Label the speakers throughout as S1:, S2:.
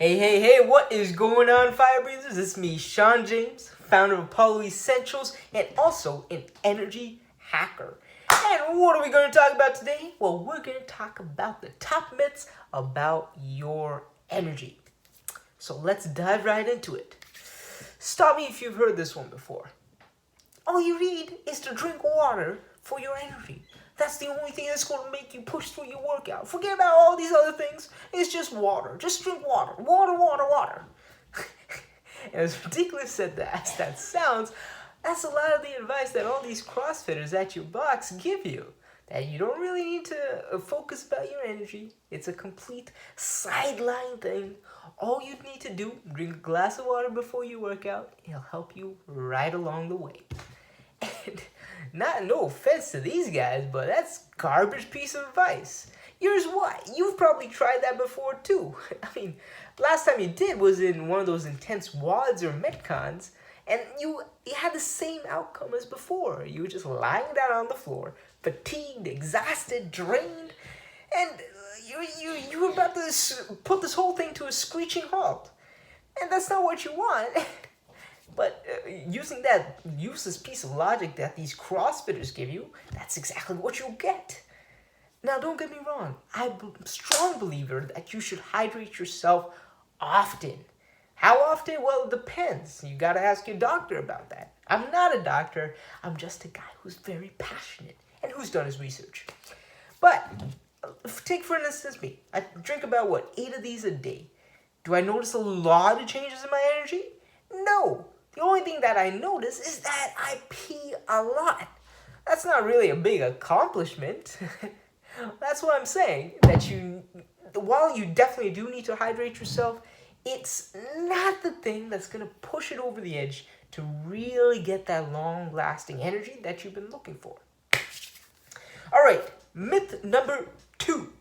S1: Hey, what is going on, Fire Breathers? It's me, Sean James, founder of Apollo Essentials, and also an energy hacker. And what are we going to talk about today? Well, we're going to talk about the top myths about your energy. So let's dive right into it. Stop me if you've heard this one before. All you need is to drink water for your energy. That's the only thing that's going to make you push through your workout. Forget about all these other things. It's just water. Just drink water. Water. As ridiculous as that sounds, that's a lot of the advice that all these CrossFitters at your box give you. That you don't really need to focus about your energy. It's a complete sideline thing. All you need to do, drink a glass of water before you work out. It'll help you right along the way. And no offense to these guys, but that's garbage piece of advice. Here's why. You've probably tried that before too. I mean, last time you did was in one of those intense WODs or Metcons, and you had the same outcome as before. You were just lying down on the floor, fatigued, exhausted, drained, and you were about to put this whole thing to a screeching halt. And that's not what you want. But using that useless piece of logic that these CrossFitters give you, that's exactly what you'll get. Now, don't get me wrong. I'm a strong believer that you should hydrate yourself often. How often? Well, it depends. You got to ask your doctor about that. I'm not a doctor. I'm just a guy who's very passionate and who's done his research. But take for instance me. I drink about, 8 of these a day. Do I notice a lot of changes in my energy? No. The only thing that I notice is that I pee a lot. That's not really a big accomplishment. That's what I'm saying. That while you definitely do need to hydrate yourself, it's not the thing that's going to push it over the edge to really get that long-lasting energy that you've been looking for. All right, myth number 2.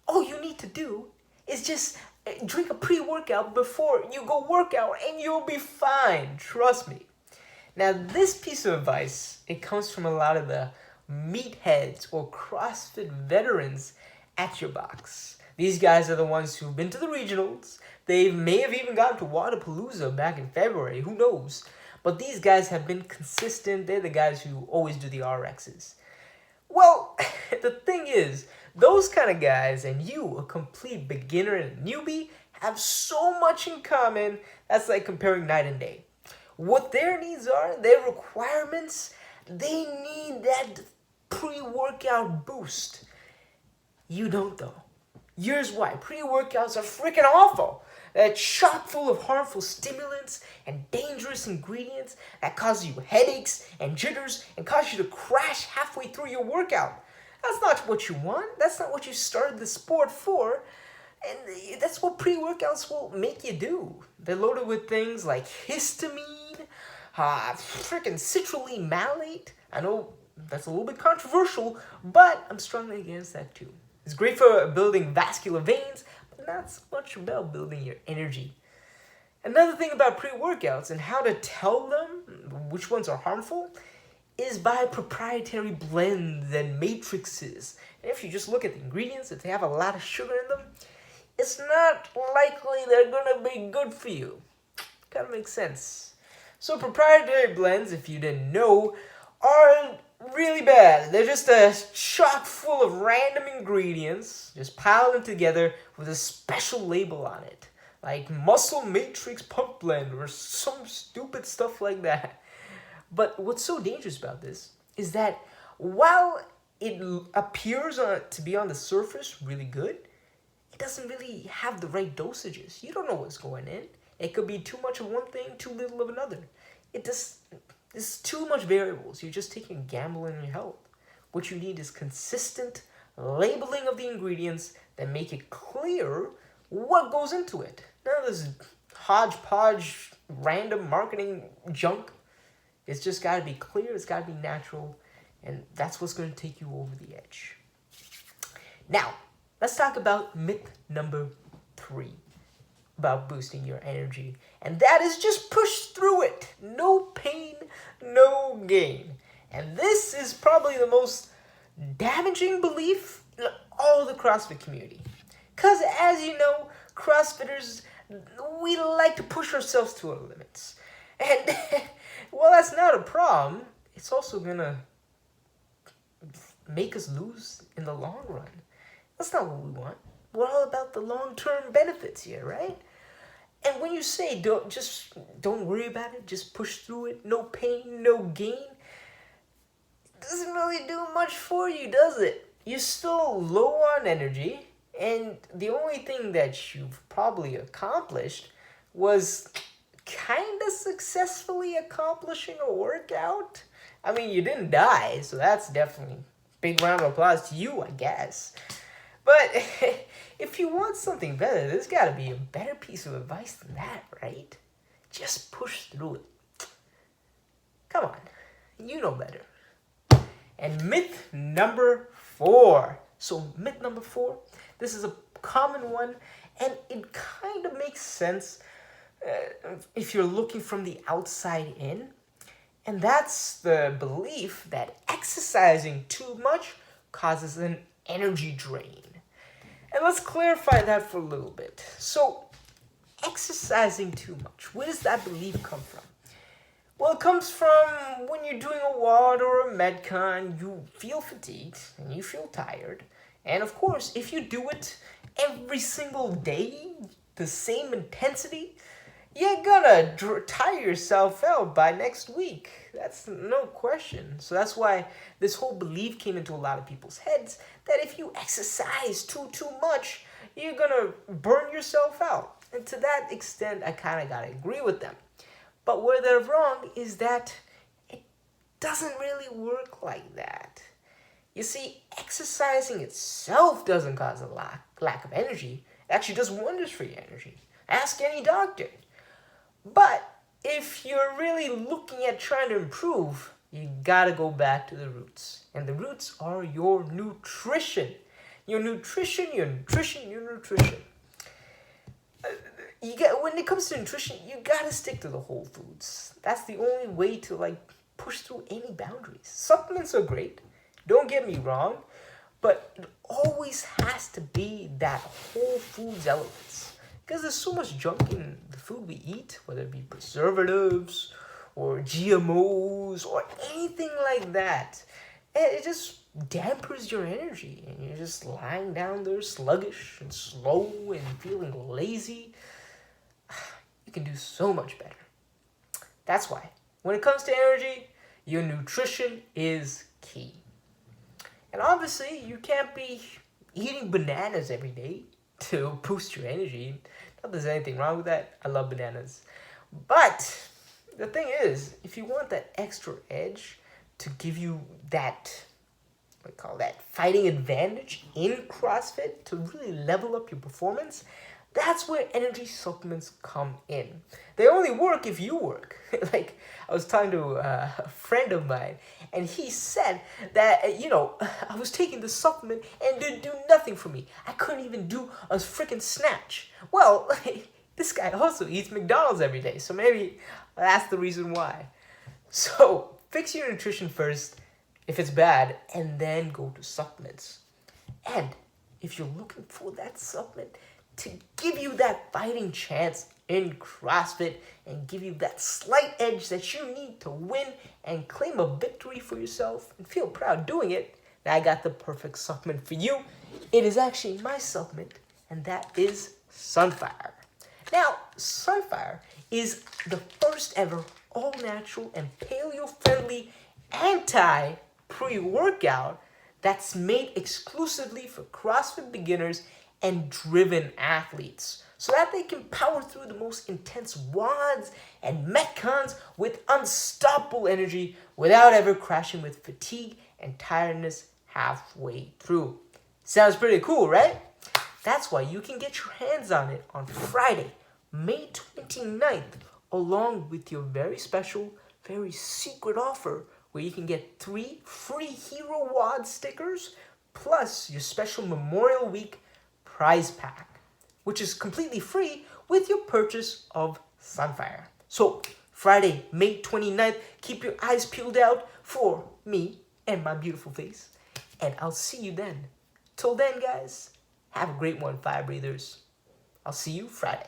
S1: All you need to do is just drink a pre-workout before you go workout and you'll be fine. Trust me. Now, this piece of advice, it comes from a lot of the meatheads or CrossFit veterans at your box. These guys are the ones who've been to the regionals. They may have even gotten to Wadapalooza back in February. Who knows? But these guys have been consistent. They're the guys who always do the RXs. Well, the thing is, those kind of guys and you, a complete beginner and newbie, have so much in common. That's like comparing night and day. What their needs are, their requirements, they need that pre-workout boost. You don't though. Here's why. Pre-workouts are freaking awful. They're chock full of harmful stimulants and dangerous ingredients that cause you headaches and jitters and cause you to crash halfway through your workout. That's not what you want. That's not what you started the sport for. And that's what pre-workouts will make you do. They're loaded with things like histamine, freaking citrulline malate. I know that's a little bit controversial, but I'm strongly against that too. It's great for building vascular veins, but not so much about building your energy. Another thing about pre-workouts and how to tell them which ones are harmful is by proprietary blends and matrices. And if you just look at the ingredients, if they have a lot of sugar in them, it's not likely they're going to be good for you. Kind of makes sense. So proprietary blends, if you didn't know, are really bad. They're just a chock full of random ingredients, just pile them together with a special label on it. Like Muscle Matrix Pump Blend or some stupid stuff like that. But what's so dangerous about this is that while it appears to be on the surface really good, it doesn't really have the right dosages. You don't know what's going in. It could be too much of one thing, too little of another. There's too much variables. You're just taking a gamble on your health. What you need is consistent labeling of the ingredients that make it clear what goes into it. None of this hodgepodge, random marketing junk. It's just got to be clear, it's got to be natural, and that's what's going to take you over the edge. Now, let's talk about myth number 3 about boosting your energy, and that is just push through it. No pain, no gain. And this is probably the most damaging belief in all the CrossFit community. Because as you know, CrossFitters, We like to push ourselves to our limits. And well, that's not a problem. It's also gonna make us lose in the long run. That's not what we want. We're all about the long-term benefits here, right? And when you say don't worry about it, just push through it, no pain, no gain, it doesn't really do much for you, does it? You're still low on energy, and the only thing that you've probably accomplished was kind of successfully accomplishing a workout. I mean, you didn't die, so that's definitely a big round of applause to you, I guess. But if you want something better, there's got to be a better piece of advice than that, right? Just push through it. Come on, you know better. And myth number 4. So myth number 4, this is a common one, and it kind of makes sense if you're looking from the outside in. And that's the belief that exercising too much causes an energy drain. And let's clarify that for a little bit. So, exercising too much, where does that belief come from? Well, it comes from when you're doing a WOD or a Metcon, you feel fatigued and you feel tired. And of course, if you do it every single day, the same intensity, you're gonna tire yourself out by next week. That's no question. So that's why this whole belief came into a lot of people's heads that if you exercise too much, you're gonna burn yourself out. And to that extent, I kind of gotta agree with them. But where they're wrong is that it doesn't really work like that. You see, exercising itself doesn't cause a lack of energy. It actually does wonders for your energy. Ask any doctor. But if you're really looking at trying to improve, you gotta go back to the roots. And the roots are your nutrition. Your nutrition. When it comes to nutrition, you gotta stick to the whole foods. That's the only way to push through any boundaries. Supplements are great, don't get me wrong, but it always has to be that whole foods elements. Because there's so much junk in the food we eat, whether it be preservatives or GMOs or anything like that. And it just dampers your energy and you're just lying down there sluggish and slow and feeling lazy. You can do so much better. That's why, when it comes to energy, your nutrition is key. And obviously, you can't be eating bananas every day to boost your energy. Not that there's anything wrong with that. I love bananas. But the thing is, if you want that extra edge to give you that, fighting advantage in CrossFit to really level up your performance, that's where energy supplements come in. They only work if you work. I was talking to a friend of mine, and he said that, I was taking the supplement and it didn't do nothing for me. I couldn't even do a freaking snatch. Well, this guy also eats McDonald's every day, so maybe that's the reason why. So, fix your nutrition first if it's bad, and then go to supplements. And if you're looking for that supplement to give you that fighting chance in CrossFit and give you that slight edge that you need to win and claim a victory for yourself and feel proud doing it, then I got the perfect supplement for you. It is actually my supplement, and that is Sunfire. Now, Sunfire is the first ever all-natural and paleo-friendly anti-pre-workout that's made exclusively for CrossFit beginners and driven athletes, so that they can power through the most intense WODs and Metcons with unstoppable energy without ever crashing with fatigue and tiredness halfway through. Sounds pretty cool, right? That's why you can get your hands on it on Friday, May 29th, along with your very special, very secret offer where you can get 3 free Hero WOD stickers plus your special Memorial Week prize pack, which is completely free with your purchase of Sunfire. So, Friday, May 29th, keep your eyes peeled out for me and my beautiful face, and I'll see you then. Till then, guys, have a great one, Fire Breathers. I'll see you Friday.